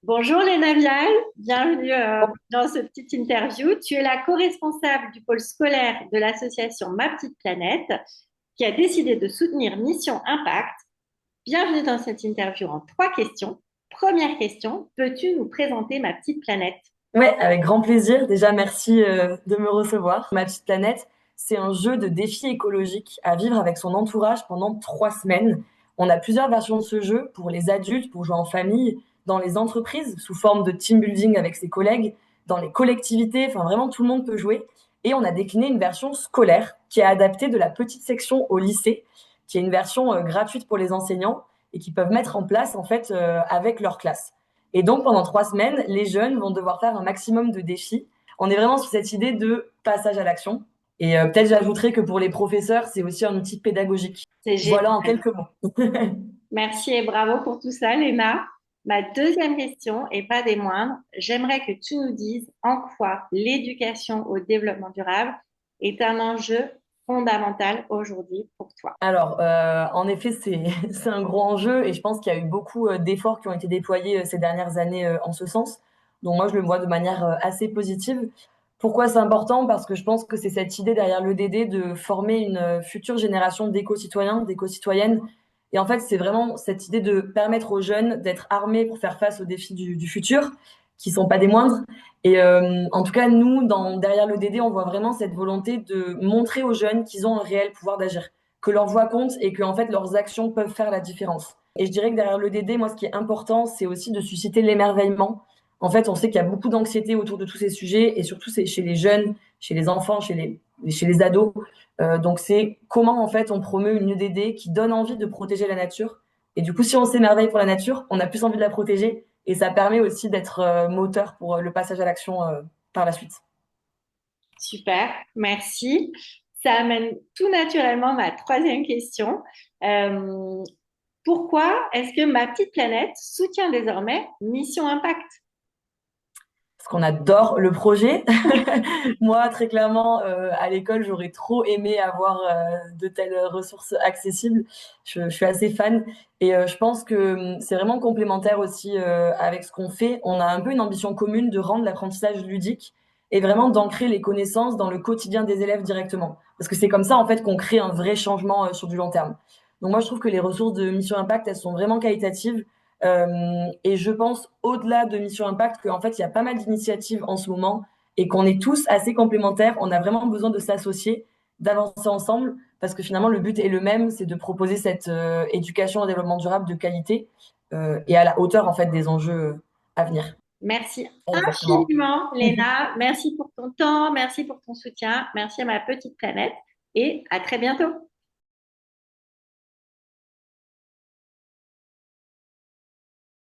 Bonjour Léna Vial, bienvenue dans ce petit interview. Tu es la co-responsable du pôle scolaire de l'association Ma Petite Planète qui a décidé de soutenir Mission Impact. Bienvenue dans cette interview en trois questions. Première question, peux-tu nous présenter Ma Petite Planète? Ouais, avec grand plaisir. Déjà, merci de me recevoir. Ma petite planète, c'est un jeu de défi écologique à vivre avec son entourage pendant 3 semaines. On a plusieurs versions de ce jeu pour les adultes, pour jouer en famille, dans les entreprises, sous forme de team building avec ses collègues, dans les collectivités, enfin vraiment tout le monde peut jouer. Et on a décliné une version scolaire qui est adaptée de la petite section au lycée, qui est une version gratuite pour les enseignants et qui peuvent mettre en place en fait avec leur classe. Et donc, pendant 3 semaines, les jeunes vont devoir faire un maximum de défis. On est vraiment sur cette idée de passage à l'action. Et peut-être j'ajouterais que pour les professeurs, c'est aussi un outil pédagogique. C'est Voilà en génial. quelques mots. Merci et bravo pour tout ça, Léna. Ma deuxième question, et pas des moindres, j'aimerais que tu nous dises en quoi l'éducation au développement durable est un enjeu fondamental aujourd'hui pour toi. Alors, en effet, c'est c'est un gros enjeu et je pense qu'il y a eu beaucoup d'efforts qui ont été déployés ces dernières années en ce sens. Donc moi, je le vois de manière assez positive. Pourquoi c'est important? Parce que je pense que c'est cette idée derrière l'EDD de former une future génération d'éco-citoyens, d'éco-citoyennes. Et en fait, c'est vraiment cette idée de permettre aux jeunes d'être armés pour faire face aux défis du futur, qui sont pas des moindres. Et en tout cas, nous, derrière l'EDD, on voit vraiment cette volonté de montrer aux jeunes qu'ils ont un réel pouvoir d'agir, que leur voix compte et que en fait leurs actions peuvent faire la différence. Et je dirais que derrière l'EDD, moi, ce qui est important, c'est aussi de susciter l'émerveillement. En fait, on sait qu'il y a beaucoup d'anxiété autour de tous ces sujets et surtout c'est chez les jeunes, chez les enfants, chez les ados. Donc c'est comment en fait on promeut une EDD qui donne envie de protéger la nature. Et du coup, si on s'émerveille pour la nature, on a plus envie de la protéger et ça permet aussi d'être moteur pour le passage à l'action par la suite. Super, merci. Ça amène tout naturellement ma troisième question. Euh, Pourquoi est-ce que ma petite planète soutient désormais Mission Impact? Parce qu'on adore le projet. Moi, très clairement, à l'école, j'aurais trop aimé avoir de telles ressources accessibles. Je suis assez fan et je pense que c'est vraiment complémentaire aussi avec ce qu'on fait. On a un peu une ambition commune de rendre l'apprentissage ludique et vraiment d'ancrer les connaissances dans le quotidien des élèves directement. Parce que c'est comme ça, en fait, qu'on crée un vrai changement sur du long terme. Donc moi, je trouve que les ressources de Mission Impact, elles sont vraiment qualitatives. Et je pense, au-delà de Mission Impact, qu'en fait, il y a pas mal d'initiatives en ce moment et qu'on est tous assez complémentaires. On a vraiment besoin de s'associer, d'avancer ensemble, parce que finalement, le but est le même, c'est de proposer cette éducation au développement durable de qualité et à la hauteur, en fait, des enjeux à venir. Merci Exactement. infiniment, Léna. Merci pour ton temps, merci pour ton soutien, merci à ma petite planète et à très bientôt.